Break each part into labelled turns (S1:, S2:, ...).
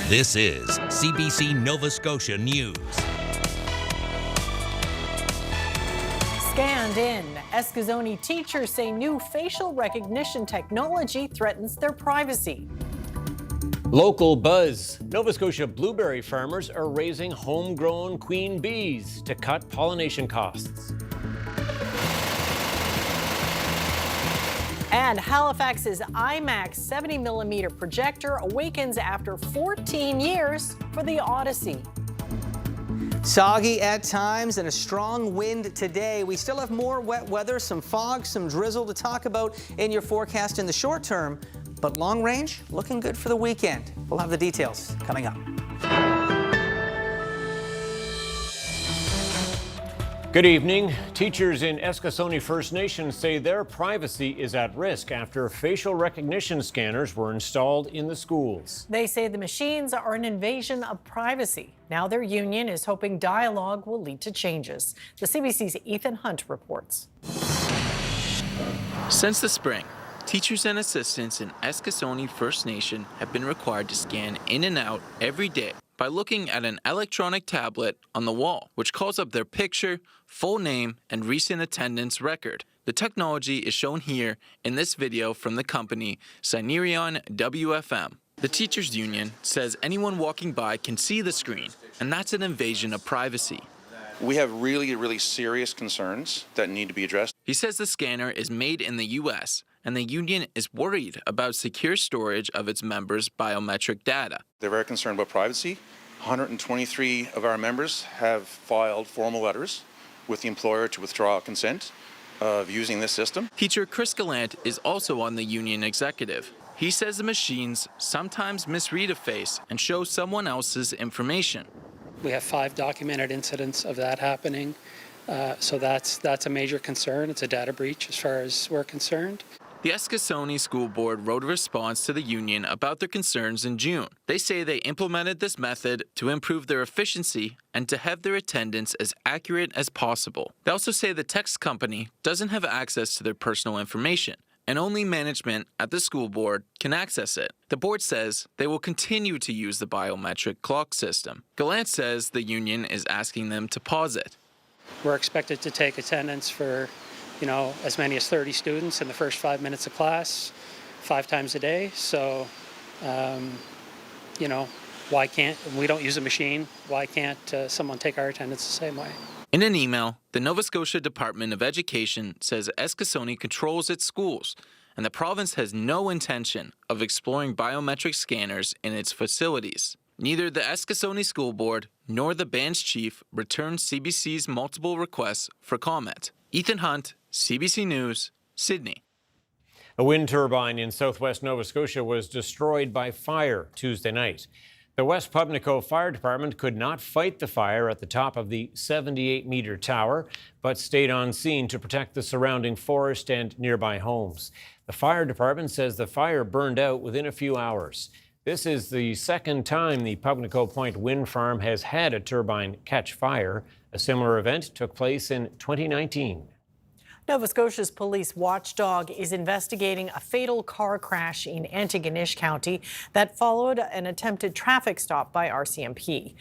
S1: This is CBC Nova Scotia News.
S2: Scanned in. Eskasoni teachers say new facial recognition technology threatens their privacy.
S3: Local buzz. Nova Scotia blueberry farmers are raising homegrown queen bees to cut pollination costs.
S2: And Halifax's IMAX 70mm projector awakens after 14 years for the Odyssey.
S4: Soggy at times and a strong wind today. We still have more wet weather, some fog, some drizzle to talk about in your forecast in the short term, but long range looking good for the weekend. We'll have the details coming up.
S3: Good evening. Teachers in Eskasoni First Nation say their privacy is at risk after facial recognition scanners were installed in the schools.
S2: They say the machines are an invasion of privacy. Now their union is hoping dialogue will lead to changes. The CBC's Ethan Hunt reports.
S5: Since the spring, teachers and assistants in Eskasoni First Nation have been required to scan in and out every day by looking at an electronic tablet on the wall, which calls up their picture, full name, and recent attendance record. The technology is shown here in this video from the company Sinerion WFM. The teachers union says anyone walking by can see the screen, and that's an invasion of privacy.
S6: We have really serious concerns that need to be addressed.
S5: He says the scanner is made in the U.S., and the union is worried about secure storage of its members' biometric data.
S6: They're very concerned about privacy. 123 of our members have filed formal letters with the employer to withdraw consent of using this system.
S5: Teacher Chris Gallant is also on the union executive. He says the machines sometimes misread a face and show someone else's information.
S7: We have 5 documented incidents of that happening, so that's a major concern. It's a data breach as far as we're concerned.
S5: The Eskasoni School Board wrote a response to the union about their concerns in June. They say they implemented this method to improve their efficiency and to have their attendance as accurate as possible. They also say the text company doesn't have access to their personal information, and only management at the school board can access it. The board says they will continue to use the biometric clock system. Gallant says the union is asking them to pause it.
S7: We're expected to take attendance for as many as 30 students in the first 5 minutes of class, 5 times a day. So, why can't, we don't use a machine, why can't someone take our attendance the same way?
S5: In an email, the Nova Scotia Department of Education says Eskasoni controls its schools, and the province has no intention of exploring biometric scanners in its facilities. Neither the Eskasoni School Board nor the band's chief returned CBC's multiple requests for comment. Ethan Hunt, CBC News, Sydney.
S3: A wind turbine in southwest Nova Scotia was destroyed by fire Tuesday night. The West Pubnico Fire Department could not fight the fire at the top of the 78-meter tower, but stayed on scene to protect the surrounding forest and nearby homes. The fire department says the fire burned out within a few hours. This is the second time the Pubnico Point wind farm has had a turbine catch fire. A similar event took place in 2019.
S2: Nova Scotia's police watchdog is investigating a fatal car crash in Antigonish County that followed an attempted traffic stop by RCMP.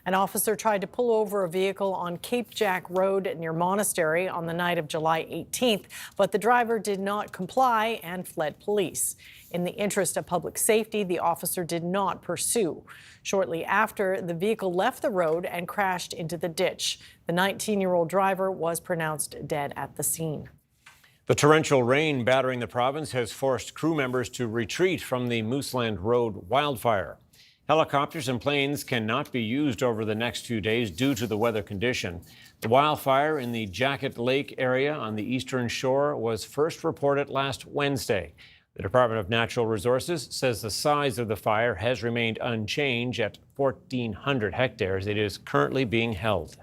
S2: An officer tried to pull over a vehicle on Cape Jack Road near Monastery on the night of July 18th, but the driver did not comply and fled police. In the interest of public safety, the officer did not pursue. Shortly after, the vehicle left the road and crashed into the ditch. The 19-year-old driver was pronounced dead at the scene.
S3: The torrential rain battering the province has forced crew members to retreat from the Mooseland Road wildfire. Helicopters and planes cannot be used over the next few days due to the weather condition. The wildfire in the Jacket Lake area on the eastern shore was first reported last Wednesday. The Department of Natural Resources says the size of the fire has remained unchanged at 1,400 hectares. It is currently being held.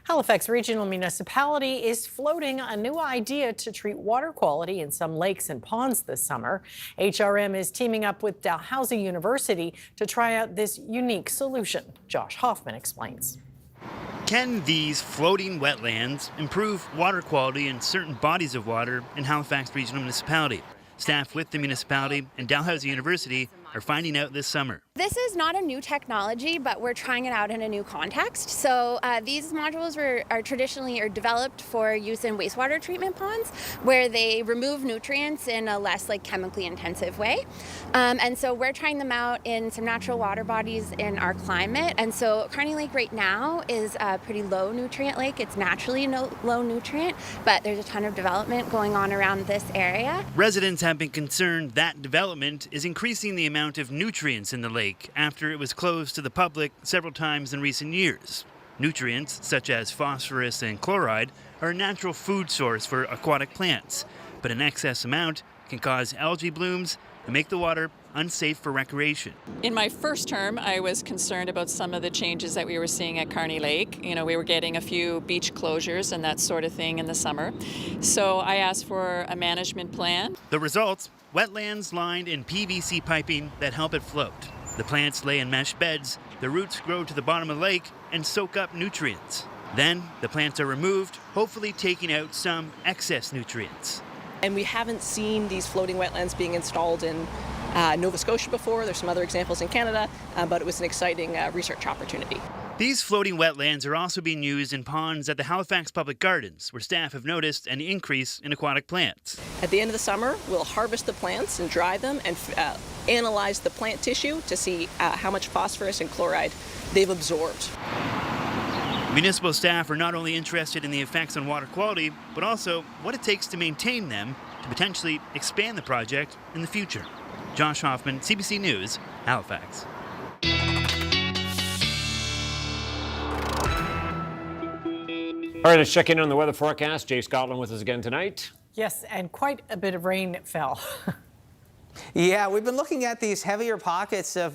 S2: Halifax Regional Municipality is floating a new idea to treat water quality in some lakes and ponds this summer. HRM is teaming up with Dalhousie University to try out this unique solution. Josh Hoffman explains.
S8: Can these floating wetlands improve water quality in certain bodies of water in Halifax Regional Municipality? Staff with the municipality and Dalhousie University are finding out this summer.
S9: This is not a new technology, but we're trying it out in a new context. So these modules are traditionally developed for use in wastewater treatment ponds, where they remove nutrients in a less chemically intensive way. And so we're trying them out in some natural water bodies in our climate. And so Kearney Lake right now is a pretty low nutrient lake. It's naturally low nutrient, but there's a ton of development going on around this area.
S8: Residents have been concerned that development is increasing the amount of nutrients in the lake after it was closed to the public several times in recent years. Nutrients, such as phosphorus and chloride, are a natural food source for aquatic plants, but an excess amount can cause algae blooms and make the water unsafe for recreation.
S10: In my first term, I was concerned about some of the changes that we were seeing at Kearney Lake. We were getting a few beach closures and that sort of thing in the summer. So I asked for a management plan.
S8: The results, wetlands lined in PVC piping that help it float. The plants lay in mesh beds, the roots grow to the bottom of the lake and soak up nutrients. Then the plants are removed, hopefully taking out some excess nutrients.
S11: And we haven't seen these floating wetlands being installed in Nova Scotia before. There's some other examples in Canada, but it was an exciting research opportunity.
S8: These floating wetlands are also being used in ponds at the Halifax Public Gardens, where staff have noticed an increase in aquatic plants.
S11: At the end of the summer, we'll harvest the plants and dry them and analyze the plant tissue to see how much phosphorus and chloride they've absorbed.
S8: Municipal staff are not only interested in the effects on water quality, but also what it takes to maintain them to potentially expand the project in the future. Josh Hoffman, CBC News, Halifax.
S3: All right, let's check in on the weather forecast. Jay Scotland with us again tonight.
S2: Yes, and quite a bit of rain fell.
S4: Yeah, we've been looking at these heavier pockets of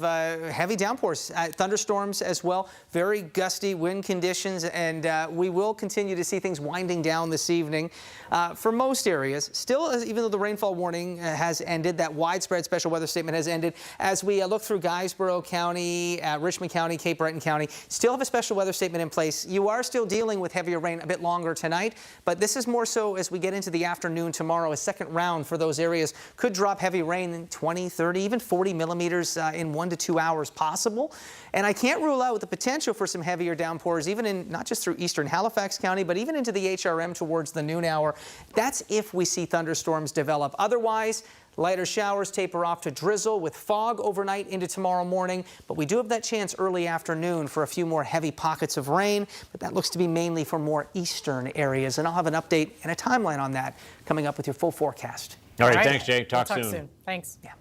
S4: heavy downpours, thunderstorms as well, very gusty wind conditions, and we will continue to see things winding down this evening for most areas. Still, even though the rainfall warning has ended, that widespread special weather statement has ended, as we look through Guysborough County, Richmond County, Cape Breton County, still have a special weather statement in place. You are still dealing with heavier rain a bit longer tonight, but this is more so as we get into the afternoon tomorrow. A second round for those areas could drop heavy rain 20, 30, even 40 millimeters in 1 to 2 hours possible. And I can't rule out the potential for some heavier downpours, even in not just through eastern Halifax County, but even into the HRM towards the noon hour. That's if we see thunderstorms develop. Otherwise, lighter showers taper off to drizzle with fog overnight into tomorrow morning. But we do have that chance early afternoon for a few more heavy pockets of rain. But that looks to be mainly for more eastern areas. And I'll have an update and a timeline on that coming up with your full forecast.
S3: All right, thanks, Jay. Talk soon.
S2: Thanks.
S4: Yeah.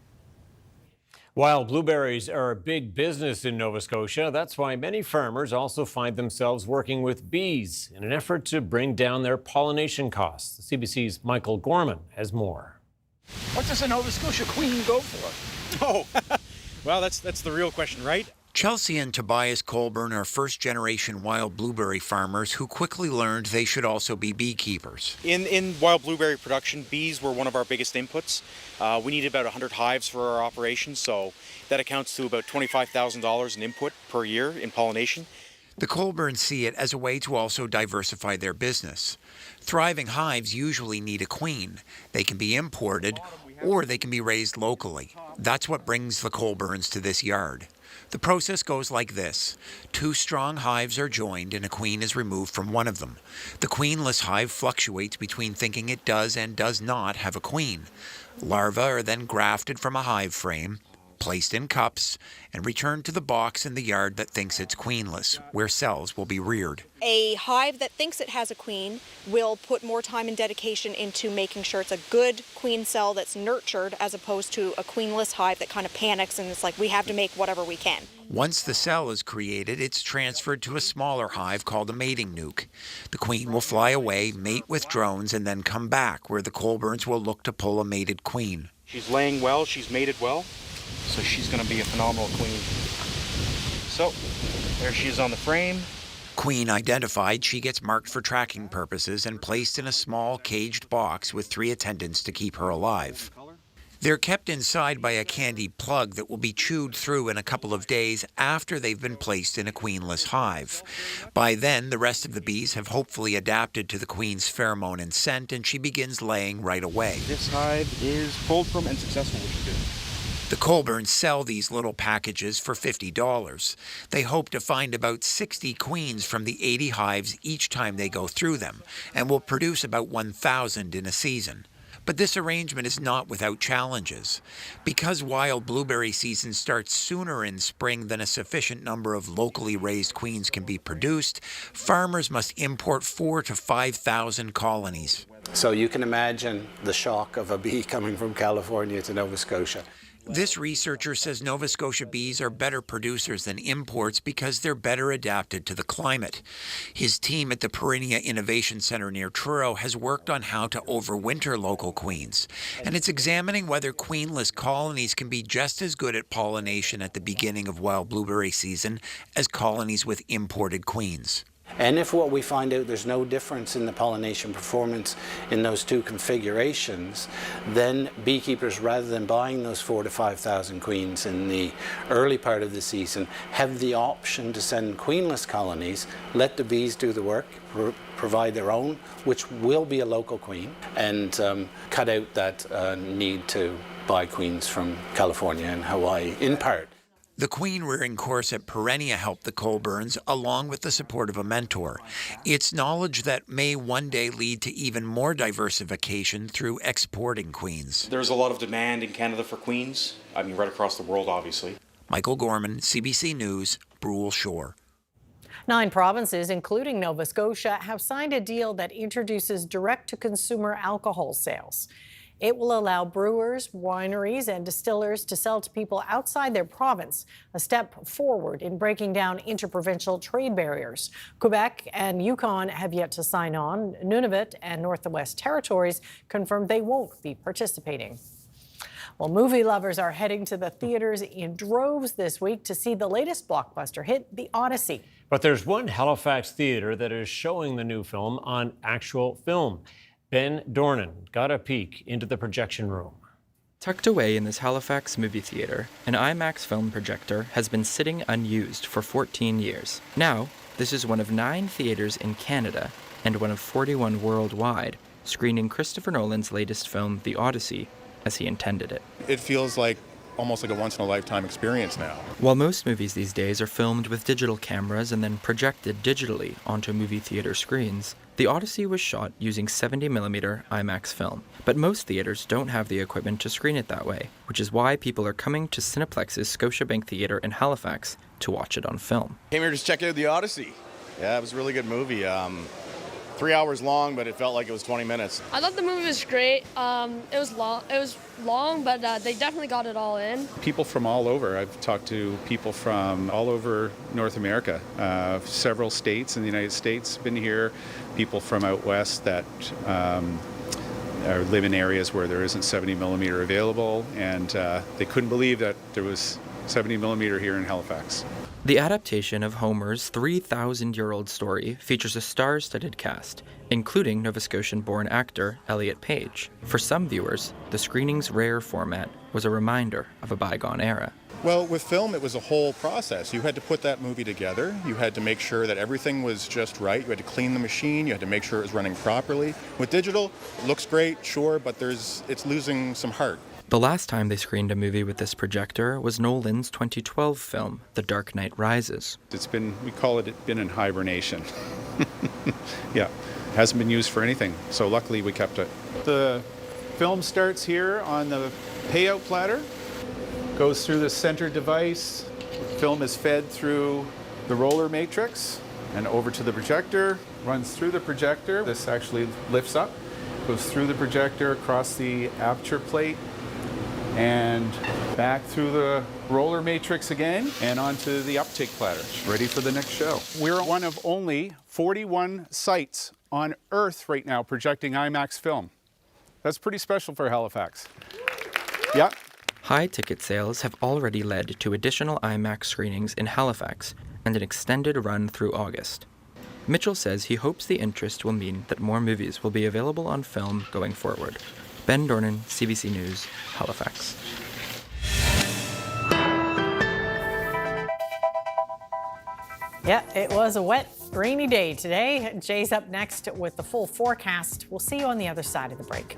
S3: Wild blueberries are a big business in Nova Scotia. That's why many farmers also find themselves working with bees in an effort to bring down their pollination costs. The CBC's Michael Gorman has more.
S12: What does a Nova Scotia queen go for? Oh, well, that's the real question, right?
S13: Chelsea and Tobias Colburn are first-generation wild blueberry farmers who quickly learned they should also be beekeepers.
S12: In wild blueberry production, bees were one of our biggest inputs. We need about 100 hives for our operation, so that accounts to about $25,000 in input per year in pollination.
S13: The Colburns see it as a way to also diversify their business. Thriving hives usually need a queen. They can be imported or they can be raised locally. That's what brings the Colburns to this yard. The process goes like this. 2 strong hives are joined and a queen is removed from one of them. The queenless hive fluctuates between thinking it does and does not have a queen. Larvae are then grafted from a hive frame, placed in cups, and returned to the box in the yard that thinks it's queenless, where cells will be reared.
S14: A hive that thinks it has a queen will put more time and dedication into making sure it's a good queen cell that's nurtured, as opposed to a queenless hive that kind of panics and it's like, we have to make whatever we can.
S13: Once the cell is created, it's transferred to a smaller hive called a mating nuke. The queen will fly away, mate with drones, and then come back, where the Colburns will look to pull a mated queen.
S12: She's laying well, she's mated well, so she's going to be a phenomenal queen. So, there she is on the frame.
S13: Queen identified, she gets marked for tracking purposes and placed in a small caged box with 3 attendants to keep her alive. They're kept inside by a candy plug that will be chewed through in a couple of days after they've been placed in a queenless hive. By then, the rest of the bees have hopefully adapted to the queen's pheromone and scent, and she begins laying right away.
S12: This hive is pulled from and successful, which is good.
S13: The Colburns sell these little packages for $50. They hope to find about 60 queens from the 80 hives each time they go through them, and will produce about 1,000 in a season. But this arrangement is not without challenges. Because wild blueberry season starts sooner in spring than a sufficient number of locally raised queens can be produced, farmers must import 4,000 to 5,000 colonies.
S15: So you can imagine the shock of a bee coming from California to Nova Scotia.
S13: This researcher says Nova Scotia bees are better producers than imports because they're better adapted to the climate. His team at the Perinia Innovation Center near Truro has worked on how to overwinter local queens, and it's examining whether queenless colonies can be just as good at pollination at the beginning of wild blueberry season as colonies with imported queens.
S15: And if what we find out there's no difference in the pollination performance in those two configurations, then beekeepers, rather than buying those 4,000 to 5,000 queens in the early part of the season, have the option to send queenless colonies, let the bees do the work, provide their own, which will be a local queen, and cut out that need to buy queens from California and Hawaii, in part.
S13: The queen rearing course at Perinia helped the Colburns, along with the support of a mentor. It's knowledge that may one day lead to even more diversification through exporting queens.
S12: There's a lot of demand in Canada for queens. I mean, right across the world, obviously.
S13: Michael Gorman, CBC News, Brule Shore.
S2: 9 provinces, including Nova Scotia, have signed a deal that introduces direct-to-consumer alcohol sales. It will allow brewers, wineries, and distillers to sell to people outside their province, a step forward in breaking down interprovincial trade barriers. Quebec and Yukon have yet to sign on. Nunavut and Northwest Territories confirmed they won't be participating. Well, movie lovers are heading to the theaters in droves this week to see the latest blockbuster hit, The Odyssey.
S3: But there's one Halifax theater that is showing the new film on actual film. Ben Dornan got a peek into the projection room.
S16: Tucked away in this Halifax movie theater, an IMAX film projector has been sitting unused for 14 years. Now, this is one of 9 theaters in Canada and one of 41 worldwide, screening Christopher Nolan's latest film, The Odyssey, as he intended it.
S17: It feels like almost like a once-in-a-lifetime experience now.
S16: While most movies these days are filmed with digital cameras and then projected digitally onto movie theater screens, The Odyssey was shot using 70mm IMAX film. But most theaters don't have the equipment to screen it that way, which is why people are coming to Cineplex's Scotiabank Theatre in Halifax to watch it on film.
S17: Came here to check out The Odyssey. Yeah, it was a really good movie. 3 hours long, but it felt like it was 20 minutes.
S18: I thought the movie was great. It was long, but they definitely got it all in.
S19: People from all over. I've talked to people from all over North America, several states in the United States been here, people from out west that live in areas where there isn't 70mm available, and they couldn't believe that there was 70mm here in Halifax.
S16: The adaptation of Homer's 3,000-year-old story features a star-studded cast, including Nova Scotian-born actor Elliot Page. For some viewers, the screening's rare format was a reminder of a bygone era.
S17: Well, with film, it was a whole process. You had to put that movie together. You had to make sure that everything was just right. You had to clean the machine. You had to make sure it was running properly. With digital, it looks great, sure, but it's losing some heart.
S16: The last time they screened a movie with this projector was Nolan's 2012 film, The Dark Knight Rises.
S19: We call it been in hibernation. Yeah, hasn't been used for anything, so luckily we kept it. The film starts here on the payout platter, goes through the center device, film is fed through the roller matrix and over to the projector, runs through the projector. This actually lifts up, goes through the projector, across the aperture plate, and back through the roller matrix again and onto the uptake platter. Ready for the next show. We're one of only 41 sites on Earth right now projecting IMAX film. That's pretty special for Halifax. Yeah.
S16: High ticket sales have already led to additional IMAX screenings in Halifax and an extended run through August. Mitchell says he hopes the interest will mean that more movies will be available on film going forward. Ben Dornan, CBC News, Halifax.
S2: Yeah, it was a wet, rainy day today. Jay's up next with the full forecast. We'll see you on the other side of the break.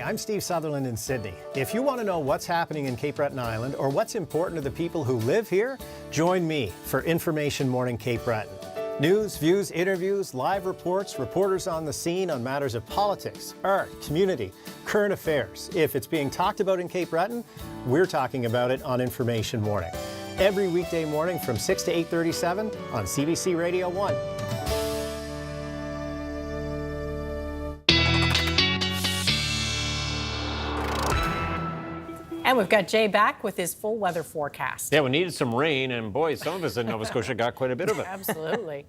S20: I'm Steve Sutherland in Sydney. If you want to know what's happening in Cape Breton Island or what's important to the people who live here, join me for Information Morning Cape Breton. News, views, interviews, live reports, reporters on the scene on matters of politics, art, community, current affairs. If it's being talked about in Cape Breton, we're talking about it on Information Morning. Every weekday morning from 6 to 8:37 on CBC Radio 1.
S2: And we've got Jay back with his full weather forecast.
S3: Yeah, we needed some rain, and boy, some of us in Nova Scotia got quite a bit of it.
S2: Absolutely.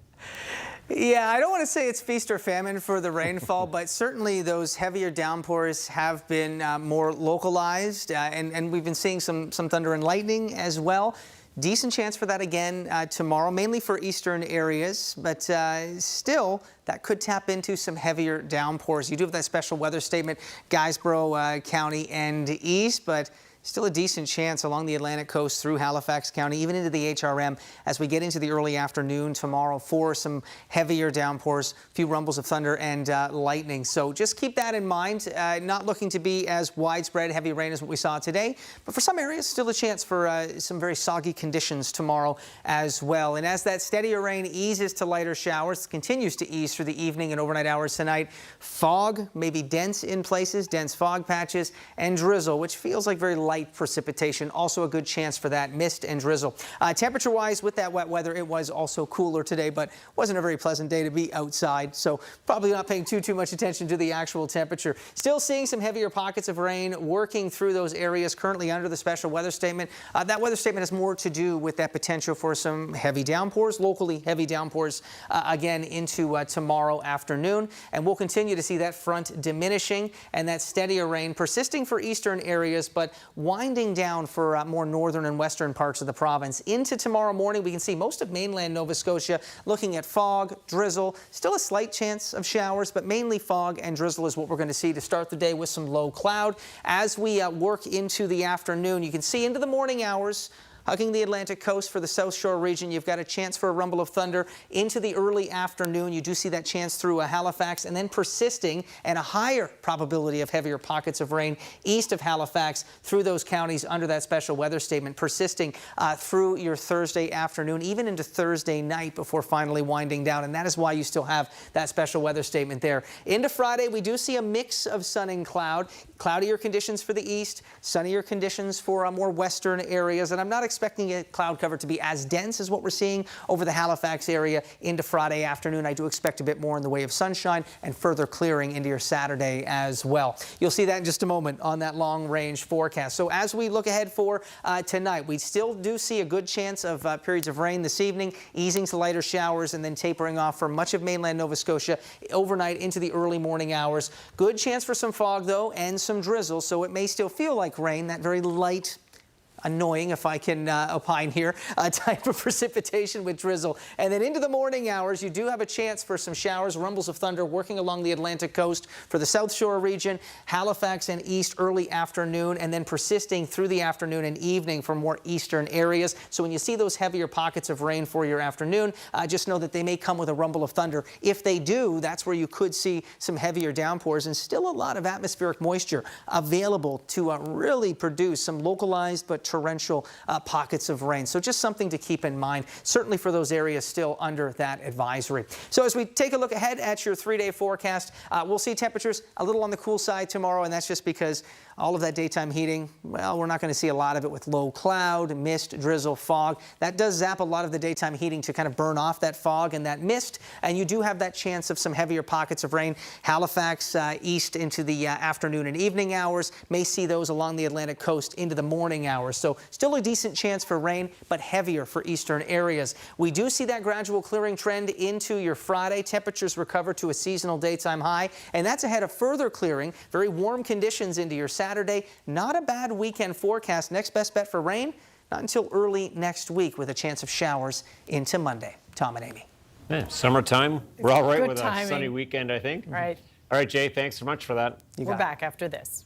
S4: Yeah, I don't want to say it's feast or famine for the rainfall, but certainly those heavier downpours have been more localized, and we've been seeing some thunder and lightning as well. Decent chance for that again tomorrow, mainly for eastern areas, but still that could tap into some heavier downpours. You do have that special weather statement, Guysborough County and east, but still a decent chance along the Atlantic coast through Halifax County, even into the HRM as we get into the early afternoon tomorrow for some heavier downpours, a few rumbles of thunder and lightning. So just keep that in mind. Not looking to be as widespread heavy rain as what we saw today, but for some areas, still a chance for some very soggy conditions tomorrow as well. And as that steadier rain eases to lighter showers, continues to ease through the evening and overnight hours tonight, fog may be dense in places, dense fog patches, and drizzle, which feels like very light precipitation. Also a good chance for that mist and drizzle. Temperature-wise, with that wet weather, it was also cooler today, but wasn't a very pleasant day to be outside, so probably not paying too much attention to the actual temperature. Still seeing some heavier pockets of rain working through those areas currently under the special weather statement. That weather statement has more to do with that potential for some heavy downpours, locally heavy downpours again into tomorrow afternoon, and we'll continue to see that front diminishing and that steadier rain persisting for eastern areas, but winding down for more northern and western parts of the province. Into tomorrow morning, we can see most of mainland Nova Scotia looking at fog, drizzle, still a slight chance of showers, but mainly fog and drizzle is what we're going to see to start the day with some low cloud. As we work into the afternoon, you can see into the morning hours, hugging the Atlantic coast for the South Shore region, you've got a chance for a rumble of thunder into the early afternoon. You do see that chance through Halifax, and then persisting and a higher probability of heavier pockets of rain east of Halifax through those counties under that special weather statement, persisting through your Thursday afternoon, even into Thursday night before finally winding down. And that is why you still have that special weather statement there. Into Friday, we do see a mix of sun and cloud. Cloudier conditions for the east, sunnier conditions for more western areas, and I'm not expecting a cloud cover to be as dense as what we're seeing over the Halifax area into Friday afternoon. I do expect a bit more in the way of sunshine and further clearing into your Saturday as well. You'll see that in just a moment on that long range forecast. So as we look ahead for tonight, we still do see a good chance of periods of rain this evening, easing to lighter showers and then tapering off for much of mainland Nova Scotia overnight into the early morning hours. Good chance for some fog though and some drizzle, so it may still feel like rain, that very light, annoying, if I can opine here, type of precipitation with drizzle. And then into the morning hours, you do have a chance for some showers, rumbles of thunder working along the Atlantic coast for the South Shore region, Halifax and east early afternoon, and then persisting through the afternoon and evening for more eastern areas. So when you see those heavier pockets of rain for your afternoon, just know that they may come with a rumble of thunder. If they do, that's where you could see some heavier downpours and still a lot of atmospheric moisture available to really produce some localized but torrential pockets of rain. So just something to keep in mind, certainly for those areas still under that advisory. So as we take a look ahead at your 3-day forecast, we'll see temperatures a little on the cool side tomorrow, and that's just because all of that daytime heating, well, we're not going to see a lot of it with low cloud, mist, drizzle, fog. That does zap a lot of the daytime heating to kind of burn off that fog and that mist, and you do have that chance of some heavier pockets of rain. Halifax east into the afternoon and evening hours, may see those along the Atlantic coast into the morning hours. So still a decent chance for rain, but heavier for eastern areas. We do see that gradual clearing trend into your Friday. Temperatures recover to a seasonal daytime high, and that's ahead of further clearing. Very warm conditions into your Saturday. Not a bad weekend forecast. Next best bet for rain, not until early next week with a chance of showers into Monday. Tom and Amy.
S3: Yeah, summertime. We're all right with
S2: timing.
S3: a sunny weekend, I think.
S2: Right.
S3: All right, Jay, thanks so much for that.
S2: We're back after this.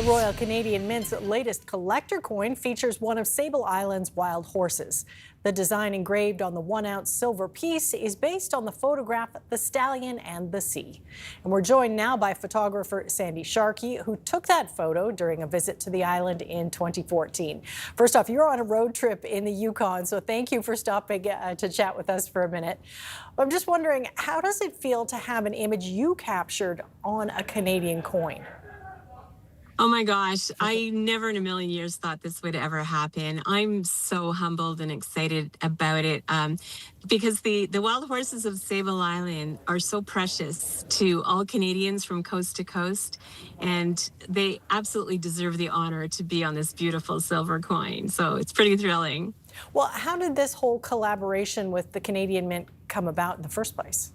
S2: Royal Canadian Mint's latest collector coin features one of Sable Island's wild horses. The design engraved on the 1-ounce silver piece is based on the photograph The Stallion and the Sea. And we're joined now by photographer Sandy Sharkey, who took that photo during a visit to the island in 2014. First off, you're on a road trip in the Yukon, so thank you for stopping to chat with us for a minute. I'm just wondering, how does it feel to have an image you captured on a Canadian coin?
S21: Oh my gosh, I never in a million years thought this would ever happen. I'm so humbled and excited about it because the wild horses of Sable Island are so precious to all Canadians from coast to coast, and they absolutely deserve the honor to be on this beautiful silver coin. So it's pretty thrilling.
S2: Well, how did this whole collaboration with the Canadian Mint come about in the first place?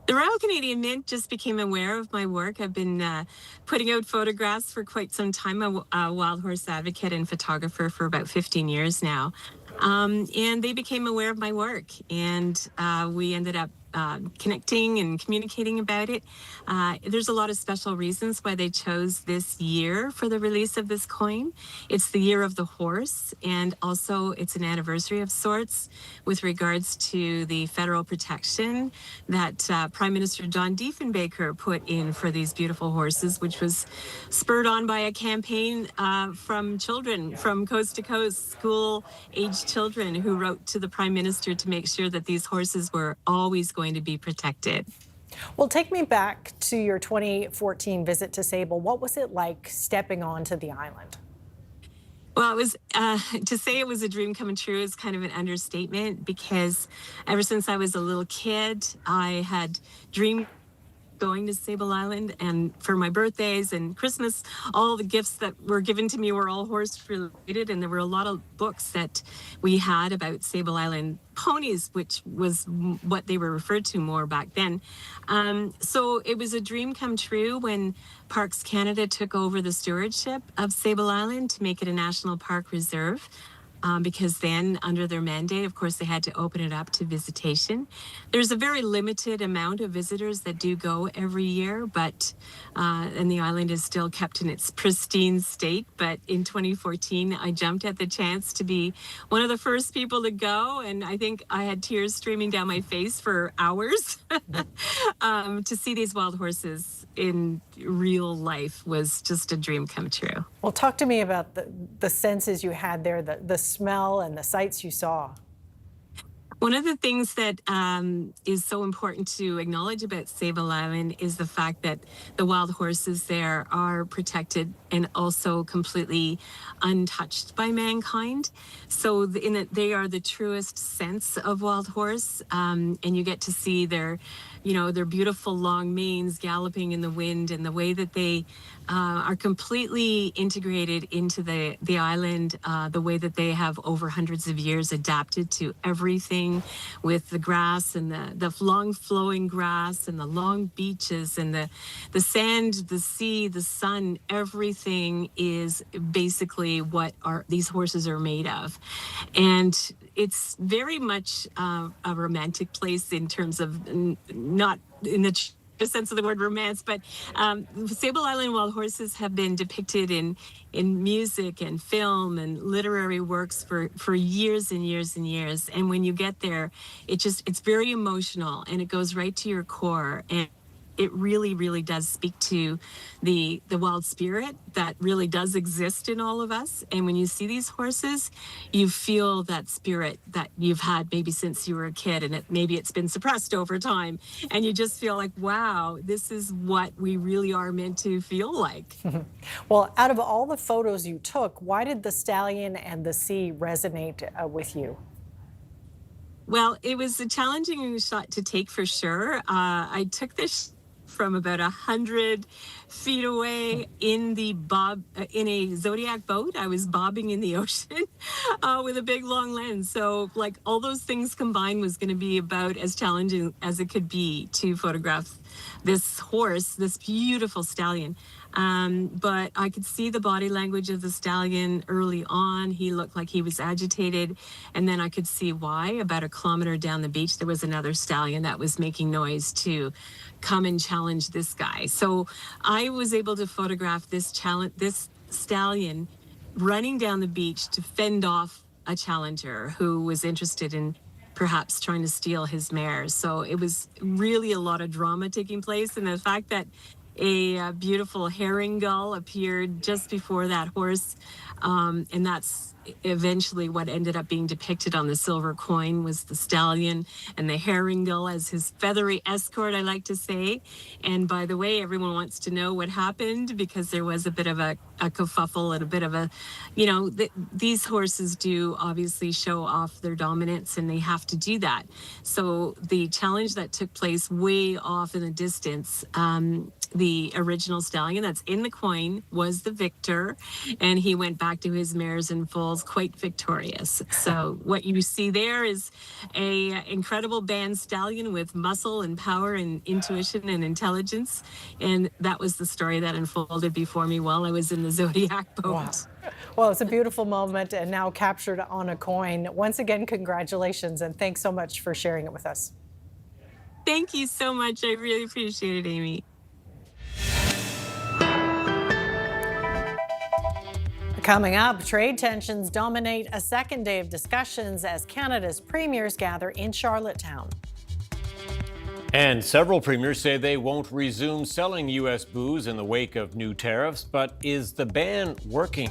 S21: The Royal Canadian Mint just became aware of my work. I've been putting out photographs for quite some time, a wild horse advocate and photographer for about 15 years now. And they became aware of my work, and we ended up connecting and communicating about it. There's a lot of special reasons why they chose this year for the release of this coin. It's the year of the horse, and also it's an anniversary of sorts with regards to the federal protection that Prime Minister John Diefenbaker put in for these beautiful horses, which was spurred on by a campaign from children from coast to coast, school-aged children who wrote to the Prime Minister to make sure that these horses were always going to be protected.
S2: Well, take me back to your 2014 visit to Sable. What was it like stepping onto the island?
S21: Well, it was to say it was a dream come true is kind of an understatement, because ever since I was a little kid, I had dreamed going to Sable Island, and for my birthdays and Christmas, all the gifts that were given to me were all horse related, and there were a lot of books that we had about Sable Island ponies, which was what they were referred to more back then. So it was a dream come true when Parks Canada took over the stewardship of Sable Island to make it a national park reserve. Because then, under their mandate, of course, they had to open it up to visitation. There's a very limited amount of visitors that do go every year, but and the island is still kept in its pristine state. But in 2014, I jumped at the chance to be one of the first people to go, and I think I had tears streaming down my face for hours. To see these wild horses in real life was just a dream come true.
S2: Well, talk to me about the senses you had there, the smell and the sights you saw.
S21: One of the things that is so important to acknowledge about Sable Island is the fact that the wild horses there are protected and also completely untouched by mankind. So in that they are the truest sense of wild horse, and you get to see their beautiful long manes galloping in the wind, and the way that they are completely integrated into the island, the way that they have over hundreds of years adapted to everything with the grass and the long flowing grass and the long beaches and the sand, the sea, the sun, everything is basically what these horses are made of. And it's very much a romantic place in terms of not in the sense of the word romance, but Sable Island wild horses have been depicted in music and film and literary works for years and years and years. And when you get there, it's very emotional, and it goes right to your core. And it really, really does speak to the wild spirit that really does exist in all of us. And when you see these horses, you feel that spirit that you've had maybe since you were a kid, and maybe it's been suppressed over time. And you just feel like, wow, this is what we really are meant to feel like.
S2: Well, out of all the photos you took, why did the stallion and the sea resonate with you?
S21: Well, it was a challenging shot to take for sure. I took this from about 100 feet away in a Zodiac boat. I was bobbing in the ocean with a big long lens. So like all those things combined was going to be about as challenging as it could be to photograph this horse, this beautiful stallion. But I could see the body language of the stallion early on. He looked like he was agitated. And then I could see why. About a kilometer down the beach, there was another stallion that was making noise to come and challenge this guy. So I was able to photograph this stallion running down the beach to fend off a challenger who was interested in perhaps trying to steal his mare. So it was really a lot of drama taking place. And the fact that a beautiful herring gull appeared just before that horse, and that's eventually what ended up being depicted on the silver coin, was the stallion and the herring gull as his feathery escort, I like to say. And by the way, everyone wants to know what happened, because there was a bit of a kerfuffle and a bit of a, these horses do obviously show off their dominance, and they have to do that. So the challenge that took place way off in the distance, the original stallion that's in the coin was the victor, and he went back to his mares and foals quite victorious. So what you see there is a incredible band stallion with muscle and power and intuition and intelligence, and that was the story that unfolded before me while I was in the Zodiac boat.
S2: Wow. Well, it's a beautiful moment, and now captured on a coin. Once again, congratulations, and thanks so much for sharing it with us.
S21: Thank you so much. I really appreciate it, Amy.
S2: Coming up, trade tensions dominate a second day of discussions as Canada's premiers gather in Charlottetown.
S3: And several premiers say they won't resume selling U.S. booze in the wake of new tariffs. But is the ban working?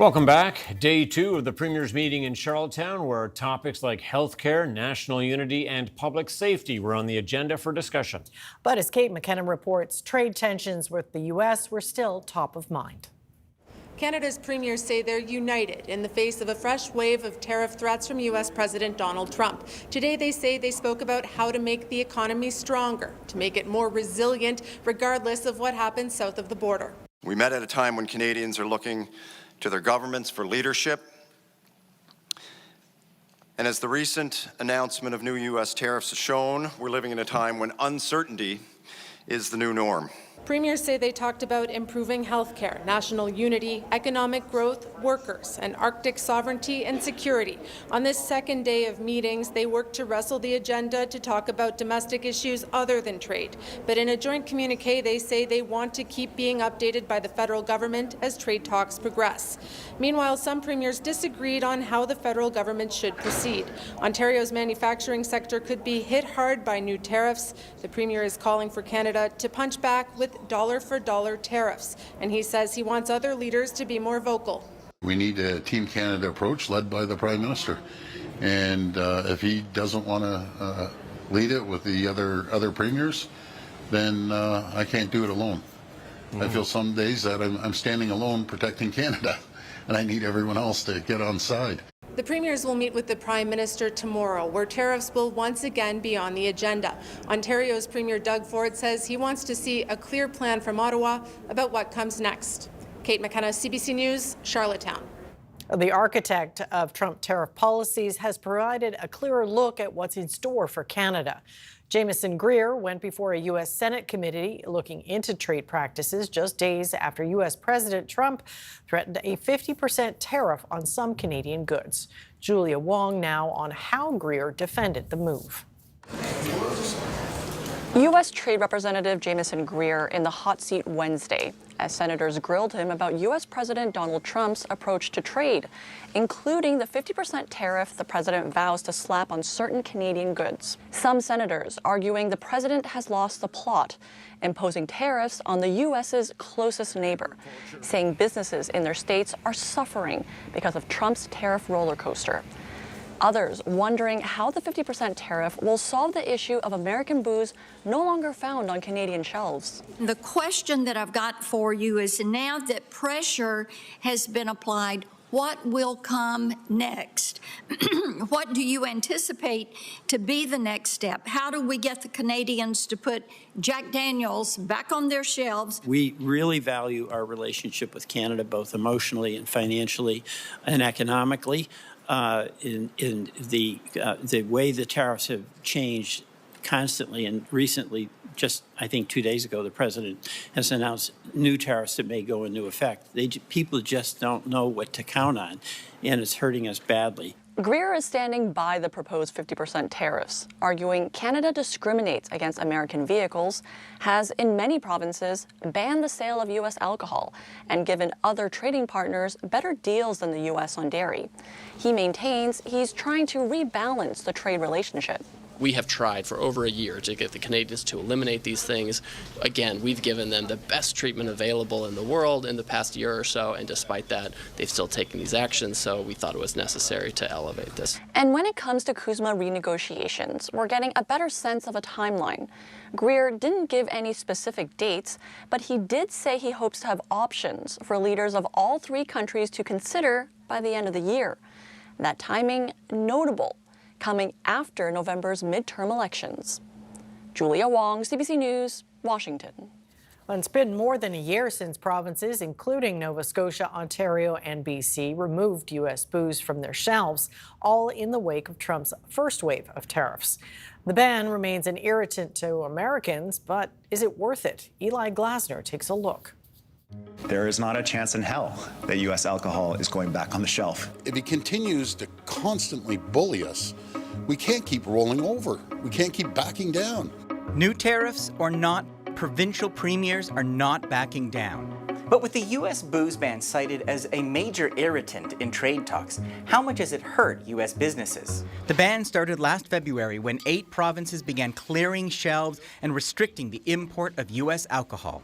S3: Welcome back. Day 2 of the Premier's meeting in Charlottetown, where topics like healthcare, national unity, and public safety were on the agenda for discussion.
S2: But as Kate McKenna reports, trade tensions with the U.S. were still top of mind.
S1: Canada's premiers say they're united in the face of a fresh wave of tariff threats from U.S. President Donald Trump. Today, they say they spoke about how to make the economy stronger, to make it more resilient, regardless of what happens south of the border.
S22: We met at a time when Canadians are looking to their governments for leadership. And as the recent announcement of new U.S. tariffs has shown, we're living in a time when uncertainty is the new norm.
S1: Premiers say they talked about improving healthcare, national unity, economic growth, workers, and Arctic sovereignty and security. On this second day of meetings, they worked to wrestle the agenda to talk about domestic issues other than trade. But in a joint communique, they say they want to keep being updated by the federal government as trade talks progress. Meanwhile, some premiers disagreed on how the federal government should proceed. Ontario's manufacturing sector could be hit hard by new tariffs. The premier is calling for Canada to punch back with dollar-for-dollar tariffs, and he says he wants other leaders to be more vocal.
S23: We need a Team Canada approach led by the Prime Minister, and if he doesn't want to lead it with the other premiers, then I can't do it alone. I feel some days that I'm standing alone protecting Canada, and I need everyone else to get on side.
S1: The premiers will meet with the Prime Minister tomorrow, where tariffs will once again be on the agenda. Ontario's Premier Doug Ford says he wants to see a clear plan from Ottawa about what comes next. Kate McKenna, CBC News, Charlottetown.
S2: The architect of Trump tariff policies has provided a clearer look at what's in store for Canada. Jamieson Greer went before a U.S. Senate committee looking into trade practices just days after U.S. President Trump threatened a 50% tariff on some Canadian goods. Julia Wong now on how Greer defended the move.
S24: U.S. Trade Representative Jamieson Greer in the hot seat Wednesday as senators grilled him about U.S. President Donald Trump's approach to trade, including the 50% tariff the president vows to slap on certain Canadian goods. Some senators arguing the president has lost the plot, imposing tariffs on the U.S.'s closest neighbor, saying businesses in their states are suffering because of Trump's tariff roller coaster. Others wondering how the 50% tariff will solve the issue of American booze no longer found on Canadian shelves.
S25: The question that I've got for you is, now that pressure has been applied, what will come next? What do you anticipate to be the next step? How do we get the Canadians to put Jack Daniels back on their shelves?
S26: We really value our relationship with Canada, both emotionally and financially and economically. In the way the tariffs have changed constantly, and recently, just I think 2 days ago, the president has announced new tariffs that may go into effect. People just don't know what to count on, and it's hurting us badly.
S24: Greer is standing by the proposed 50% tariffs, arguing Canada discriminates against American vehicles, has in many provinces banned the sale of U.S. alcohol, and given other trading partners better deals than the U.S. on dairy. He maintains he's trying to rebalance the trade relationship.
S27: We have tried for over a year to get the Canadians to eliminate these things. Again, we've given them the best treatment available in the world in the past year or so, and despite that, they've still taken these actions, so we thought it was necessary to elevate this.
S24: And when it comes to CUSMA renegotiations, we're getting a better sense of a timeline. Greer didn't give any specific dates, but he did say he hopes to have options for leaders of all three countries to consider by the end of the year. That timing notable, coming after November's midterm elections. Julia Wong, CBC News, Washington.
S2: Well, it's been more than a year since provinces, including Nova Scotia, Ontario, and BC, removed U.S. booze from their shelves, all in the wake of Trump's first wave of tariffs. The ban remains an irritant to Americans, but is it worth it? Eli Glasner takes a look.
S28: There is not a chance in hell that U.S. alcohol is going back on the shelf.
S29: If he continues to constantly bully us, we can't keep rolling over. We can't keep backing down.
S30: New tariffs or not, provincial premiers are not backing down. But with the U.S. booze ban cited as a major irritant in trade talks, how much has it hurt U.S. businesses? The ban started last February when 8 provinces began clearing shelves and restricting the import of U.S. alcohol.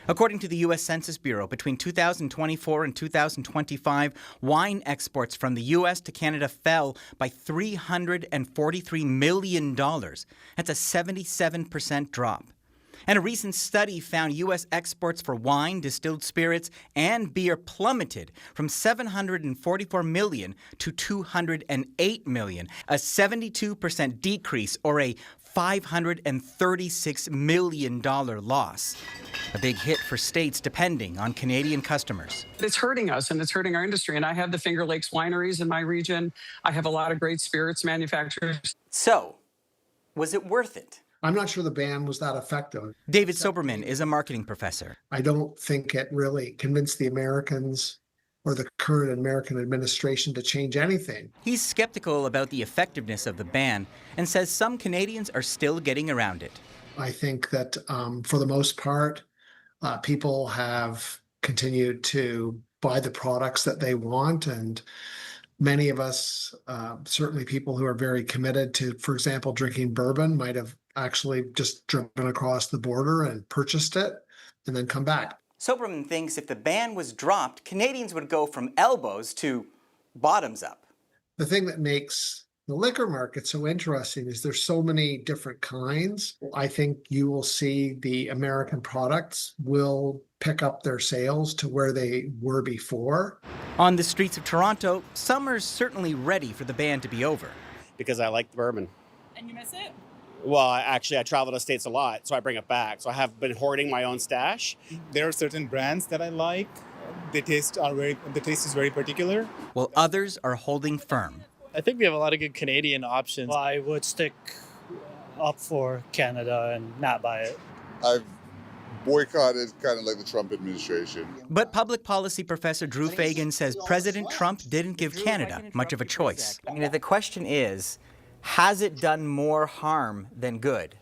S30: According to the U.S. Census Bureau, between 2024 and 2025, wine exports from the U.S. to Canada fell by $343 million. That's a 77% drop. And a recent study found U.S. exports for wine, distilled spirits, and beer plummeted from $744 million to $208 million, a 72% decrease, or a $536 million loss. A big hit for states depending on Canadian customers.
S5: It's hurting us and it's hurting our industry. And I have the Finger Lakes wineries in my region. I have a lot of great spirits manufacturers.
S30: So, was it worth it?
S6: I'm not sure the ban was that effective.
S30: David Soberman is a marketing professor.
S6: I don't think it really convinced the Americans or the current American administration to change anything.
S30: He's skeptical about the effectiveness of the ban and says some Canadians are still getting around it.
S6: I think that for the most part, people have continued to buy the products that they want, and many of us, certainly people who are very committed to, for example, drinking bourbon, might have actually just driven across the border and purchased it and then come back.
S30: Soberman thinks if the ban was dropped, Canadians would go from elbows to bottoms up.
S6: The thing that makes the liquor market so interesting is there's so many different kinds. I think you will see the American products will pick up their sales to where they were before.
S30: On the streets of Toronto, some are certainly ready for the ban to be over.
S7: Because I like the bourbon.
S21: And you miss it?
S7: Well, I travel to States a lot, so I bring it back. So I have been hoarding my own stash.
S8: There are certain brands that I like. The taste is very particular.
S30: While others are holding firm.
S9: I think we have a lot of good Canadian options. I would stick up for Canada and not buy it.
S10: I've boycotted kind of like the Trump administration.
S30: But public policy professor Drew Fagan says President Trump didn't give Canada much of a choice. I mean, the question is, has it done more harm than good?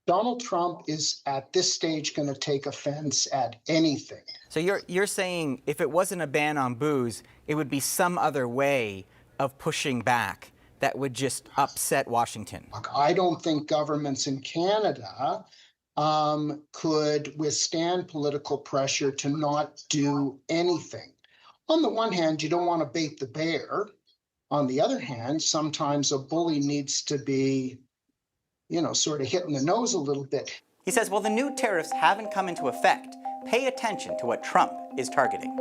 S11: Donald Trump is at this stage going to take offense at anything.
S30: So you're saying if it wasn't a ban on booze, it would be some other way of pushing back that would just upset Washington?
S11: Look, I don't think governments in Canada could withstand political pressure to not do anything. On the one hand, you don't want to bait the bear. On the other hand, sometimes a bully needs to be, sort of hit in the nose a little bit.
S30: He says, well, the new tariffs haven't come into effect. Pay attention to what Trump is targeting.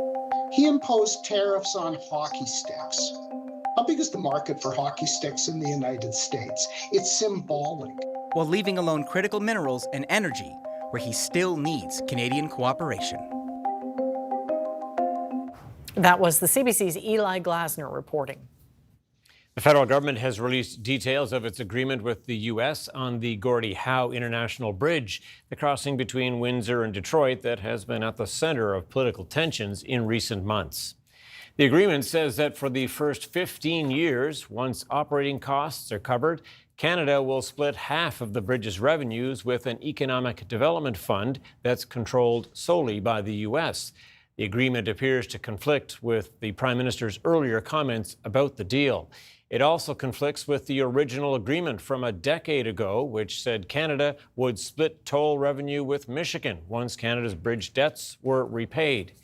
S11: He imposed tariffs on hockey sticks. How big is the market for hockey sticks in the United States? It's symbolic.
S30: While leaving alone critical minerals and energy, where he still needs Canadian cooperation.
S2: That was the CBC's Eli Glasner reporting.
S3: The federal government has released details of its agreement with the U.S. on the Gordie Howe International Bridge, the crossing between Windsor and Detroit that has been at the center of political tensions in recent months. The agreement says that for the first 15 years, once operating costs are covered, Canada will split half of the bridge's revenues with an economic development fund that's controlled solely by the U.S. The agreement appears to conflict with the Prime Minister's earlier comments about the deal. It also conflicts with the original agreement from a decade ago, which said Canada would split toll revenue with Michigan once Canada's bridge debts were repaid.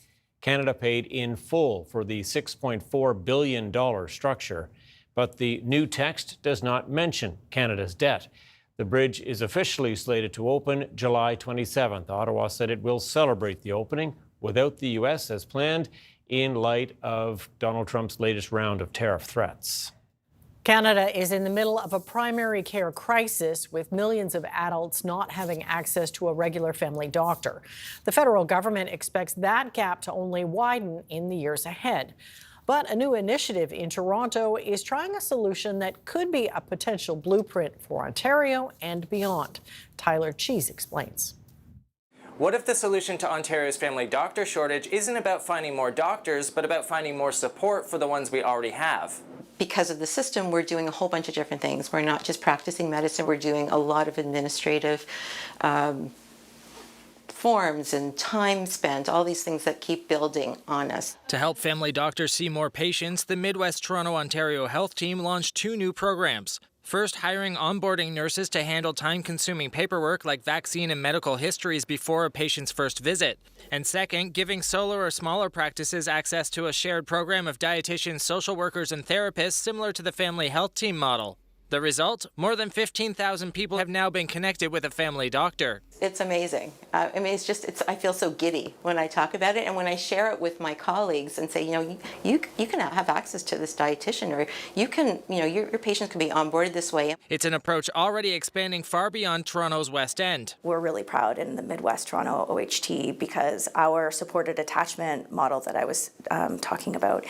S3: Canada paid in full for the $6.4 billion structure, but the new text does not mention Canada's debt. The bridge is officially slated to open July 27th. Ottawa said it will celebrate the opening without the U.S. as planned in light of Donald Trump's latest round of tariff threats.
S2: Canada is in the middle of a primary care crisis, with millions of adults not having access to a regular family doctor. The federal government expects that gap to only widen in the years ahead. But a new initiative in Toronto is trying a solution that could be a potential blueprint for Ontario and beyond. Tyler Cheese explains.
S12: What if the solution to Ontario's family doctor shortage isn't about finding more doctors, but about finding more support for the ones we already have?
S14: Because of the system, we're doing a whole bunch of different things. We're not just practicing medicine, we're doing a lot of administrative forms and time spent, all these things that keep building on us.
S15: To help family doctors see more patients, the Midwest Toronto Ontario Health Team launched 2 new programs.
S4: First, hiring onboarding nurses to handle time-consuming paperwork like vaccine and medical histories before a patient's first visit. And second, giving solo or smaller practices access to a shared program of dietitians, social workers, and therapists similar to the family health team model. The result? More than 15,000 people have now been connected with a family doctor.
S14: It's amazing. I mean, I feel so giddy when I talk about it, and when I share it with my colleagues and say, you can have access to this dietitian, or you can, your patients can be onboarded this way.
S4: It's an approach already expanding far beyond Toronto's West End.
S13: We're really proud in the Midwest Toronto OHT because our supported attachment model that I was talking about,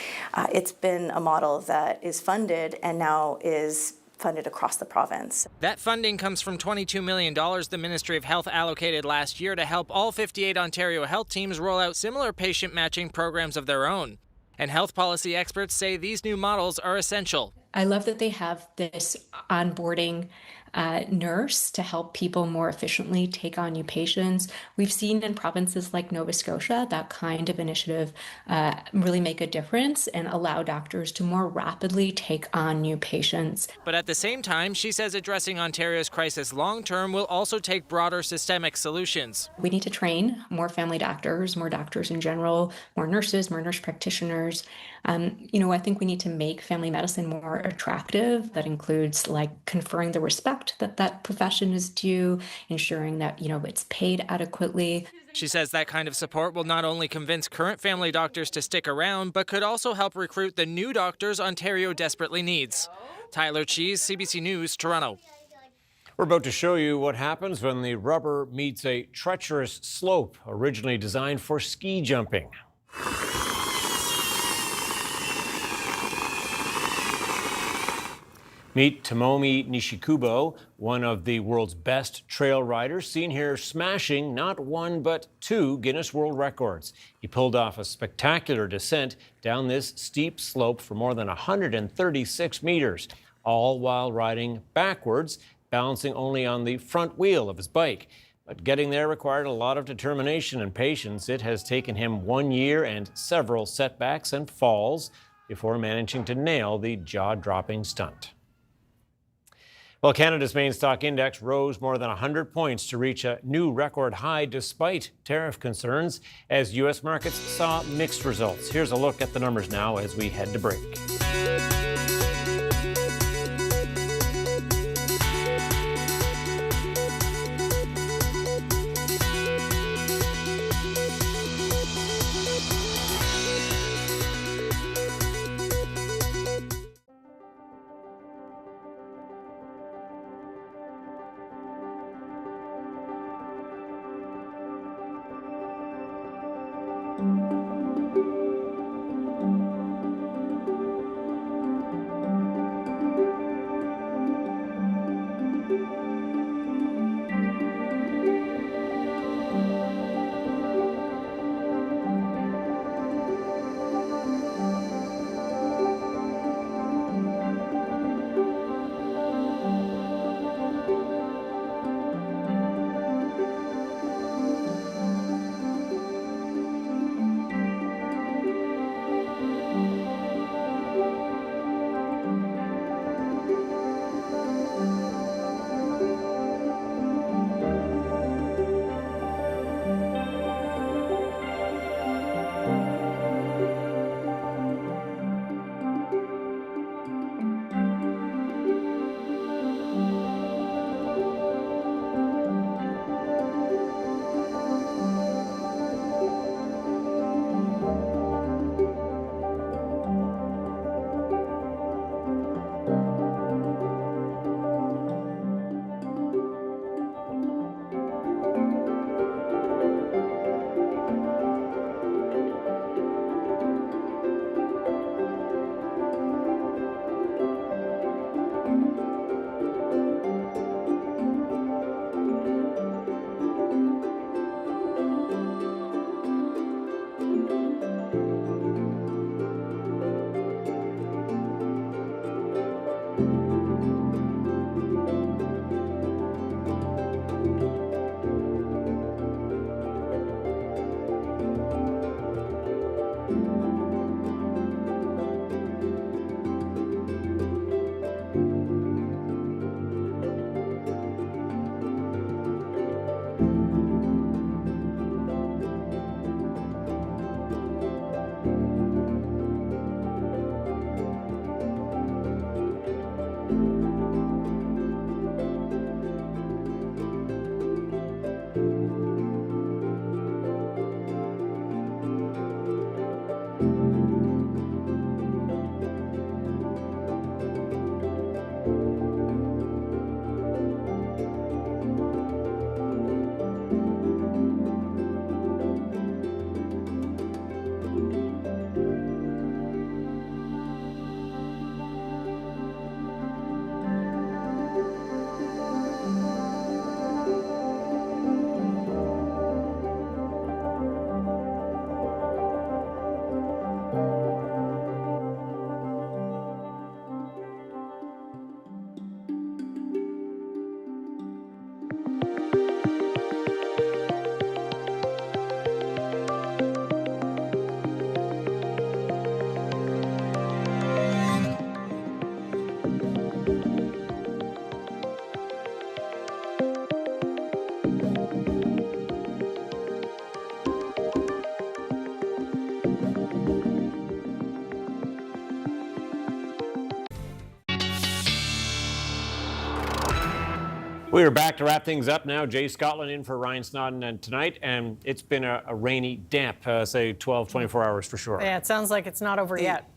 S13: it's been a model that is funded and now is funded across the province.
S4: That funding comes from $22 million the Ministry of Health allocated last year to help all 58 Ontario health teams roll out similar patient matching programs of their own. And health policy experts say these new models are essential.
S15: I love that they have this onboarding nurse to help people more efficiently take on new patients. We've seen in provinces like Nova Scotia that kind of initiative really make a difference and allow doctors to more rapidly take on new patients.
S4: But at the same time, she says addressing Ontario's crisis long-term will also take broader systemic solutions.
S15: We need to train more family doctors, more doctors in general, more nurses, more nurse practitioners. I think we need to make family medicine more attractive. That includes conferring the respect that profession is due, ensuring that, it's paid adequately.
S4: She says that kind of support will not only convince current family doctors to stick around, but could also help recruit the new doctors Ontario desperately needs. Tyler Cheese, CBC News, Toronto.
S3: We're about to show you what happens when the rubber meets a treacherous slope originally designed for ski jumping. Meet Tomomi Nishikubo, one of the world's best trail riders, seen here smashing not one but two Guinness World Records. He pulled off a spectacular descent down this steep slope for more than 136 meters, all while riding backwards, balancing only on the front wheel of his bike. But getting there required a lot of determination and patience. It has taken him 1 year and several setbacks and falls before managing to nail the jaw-dropping stunt. Well, Canada's main stock index rose more than 100 points to reach a new record high despite tariff concerns as U.S. markets saw mixed results. Here's a look at the numbers now as we head to break. We are back to wrap things up now. Jay Scotland in for Ryan Snoddon tonight, and it's been a rainy, damp, say 12, 24 hours for sure.
S2: Yeah, it sounds like it's not over yet.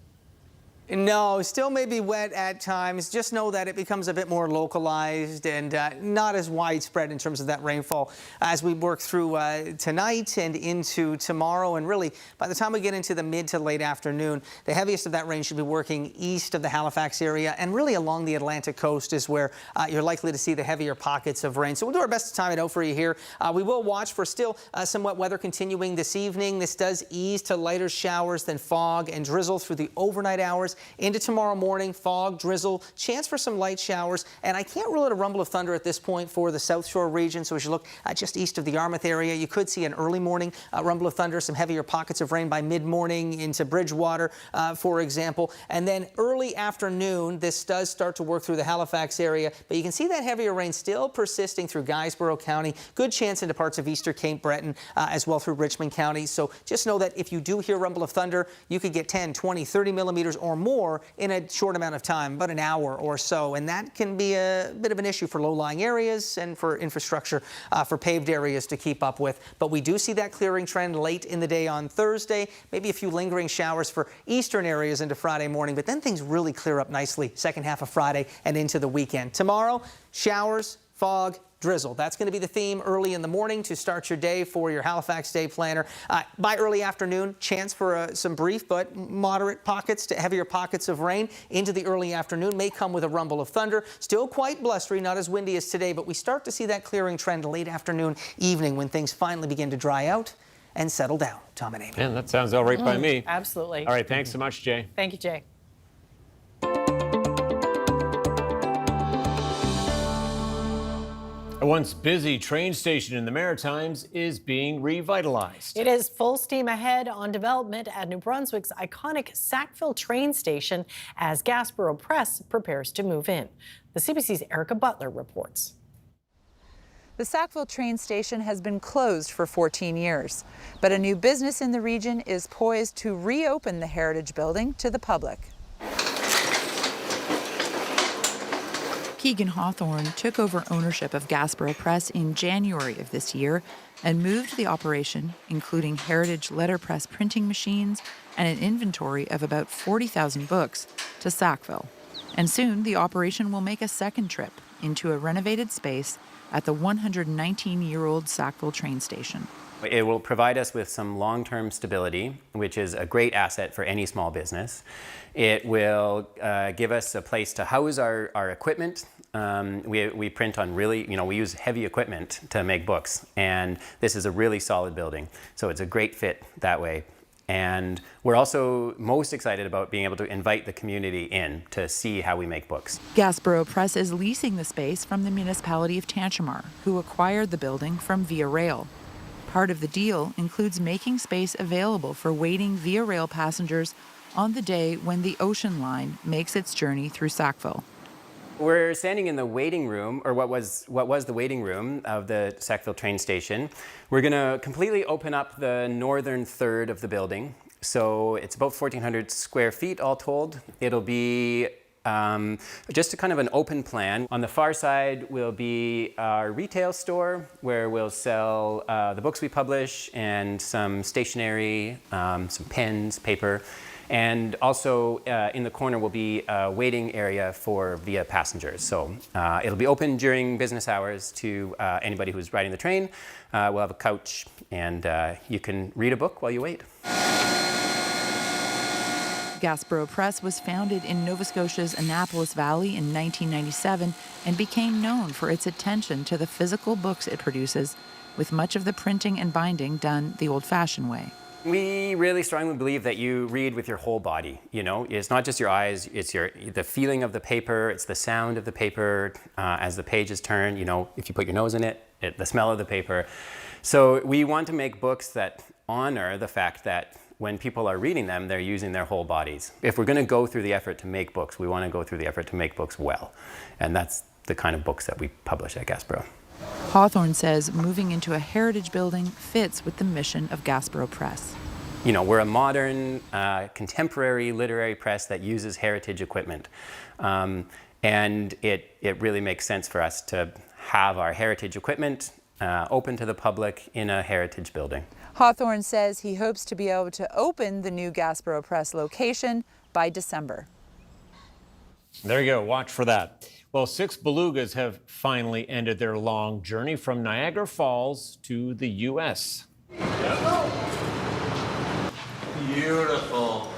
S1: No, still may be wet at times. Just know that it becomes a bit more localized and not as widespread in terms of that rainfall as we work through tonight and into tomorrow. And really, by the time we get into the mid to late afternoon, the heaviest of that rain should be working east of the Halifax area, and really along the Atlantic coast is where you're likely to see the heavier pockets of rain. So we'll do our best to time it out for you here. We will watch for still some wet weather continuing this evening. This does ease to lighter showers than fog and drizzle through the overnight hours. Into tomorrow morning, fog, drizzle, chance for some light showers, and I can't rule out a rumble of thunder at this point for the South Shore region. So as you look just east of the Yarmouth area, you could see an early morning rumble of thunder, some heavier pockets of rain by mid-morning into Bridgewater, for example. And then early afternoon, this does start to work through the Halifax area, but you can see that heavier rain still persisting through Guysborough County. Good chance into parts of eastern Cape Breton, as well through Richmond County. So just know that if you do hear rumble of thunder, you could get 10, 20, 30 millimeters or more in a short amount of time, about an hour or so. And that can be a bit of an issue for low-lying areas and for infrastructure for paved areas to keep up with. But we do see that clearing trend late in the day on Thursday, maybe a few lingering showers for eastern areas into Friday morning, but then things really clear up nicely second half of Friday and into the weekend. Tomorrow, showers, fog, drizzle. That's going to be the theme early in the morning to start your day for your Halifax day planner. By early afternoon, chance for some brief but moderate pockets to heavier pockets of rain into the early afternoon. May come with a rumble of thunder. Still quite blustery, not as windy as today, but we start to see that clearing trend late afternoon, evening when things finally begin to dry out and settle down. Tom and Amy.
S3: Yeah, that sounds all right by me.
S2: Absolutely.
S3: All right, thanks so much, Jay.
S2: Thank you, Jay.
S3: A once busy train station in the Maritimes is being revitalized.
S2: It is full steam ahead on development at New Brunswick's iconic Sackville train station as Gasborough Press prepares to move in. The CBC's Erica Butler reports.
S16: The Sackville train station has been closed for 14 years, but a new business in the region is poised to reopen the heritage building to the public. Keegan Hawthorne took over ownership of Gasborough Press in January of this year and moved the operation, including heritage letterpress printing machines and an inventory of about 40,000 books, to Sackville. And soon the operation will make a second trip into a renovated space at the 119-year-old Sackville train station.
S17: It will provide us with some long-term stability, which is a great asset for any small business. It will give us a place to house our equipment. We print on really, we use heavy equipment to make books, and this is a really solid building. So it's a great fit that way. And we're also most excited about being able to invite the community in to see how we make books.
S16: Gasborough Press is leasing the space from the municipality of Tantramar, who acquired the building from Via Rail. Part of the deal includes making space available for waiting Via Rail passengers on the day when the Ocean Line makes its journey through Sackville.
S17: We're standing in the waiting room, or what was the waiting room of the Sackville train station. We're going to completely open up the northern third of the building. So it's about 1,400 square feet all told. It'll be just a kind of an open plan. On the far side will be our retail store where we'll sell the books we publish and some stationery, some pens, paper. And also in the corner will be a waiting area for Via passengers. So it'll be open during business hours to anybody who's riding the train. We'll have a couch and you can read a book while you wait.
S16: Gasborough Press was founded in Nova Scotia's Annapolis Valley in 1997 and became known for its attention to the physical books it produces, with much of the printing and binding done the old-fashioned way.
S17: We really strongly believe that you read with your whole body. It's not just your eyes, it's the feeling of the paper, it's the sound of the paper as the pages turn. If you put your nose in it, the smell of the paper. So we want to make books that honor the fact that when people are reading them, they're using their whole bodies. If we're going to go through the effort to make books, we want to go through the effort to make books well. And that's the kind of books that we publish at Gasborough.
S16: Hawthorne says moving into a heritage building fits with the mission of Gasborough Press.
S17: We're a modern, contemporary literary press that uses heritage equipment. And it really makes sense for us to have our heritage equipment open to the public in a heritage building.
S16: Hawthorne says he hopes to be able to open the new Gasborough Press location by December.
S3: There you go, watch for that. Well, 6 belugas have finally ended their long journey from Niagara Falls to the U.S.
S18: Beautiful.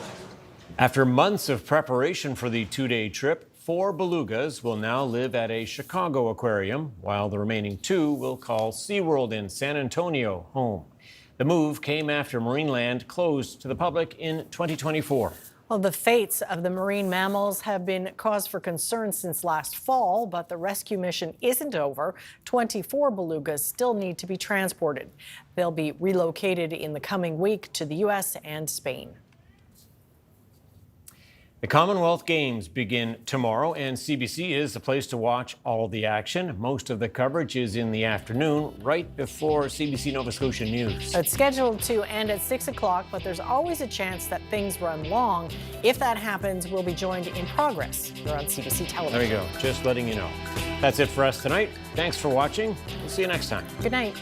S3: After months of preparation for the 2-day trip, 4 belugas will now live at a Chicago aquarium, while the remaining 2 will call SeaWorld in San Antonio home. The move came after Marineland closed to the public in 2024.
S2: Well, the fates of the marine mammals have been cause for concern since last fall, but the rescue mission isn't over. 24 belugas still need to be transported. They'll be relocated in the coming week to the U.S. and Spain.
S3: The Commonwealth Games begin tomorrow, and CBC is the place to watch all the action. Most of the coverage is in the afternoon, right before CBC Nova Scotia News.
S2: It's scheduled to end at 6 o'clock, but there's always a chance that things run long. If that happens, we'll be joined in progress here on CBC Television.
S3: There you go, just letting you know. That's it for us tonight. Thanks for watching. We'll see you next time.
S2: Good night.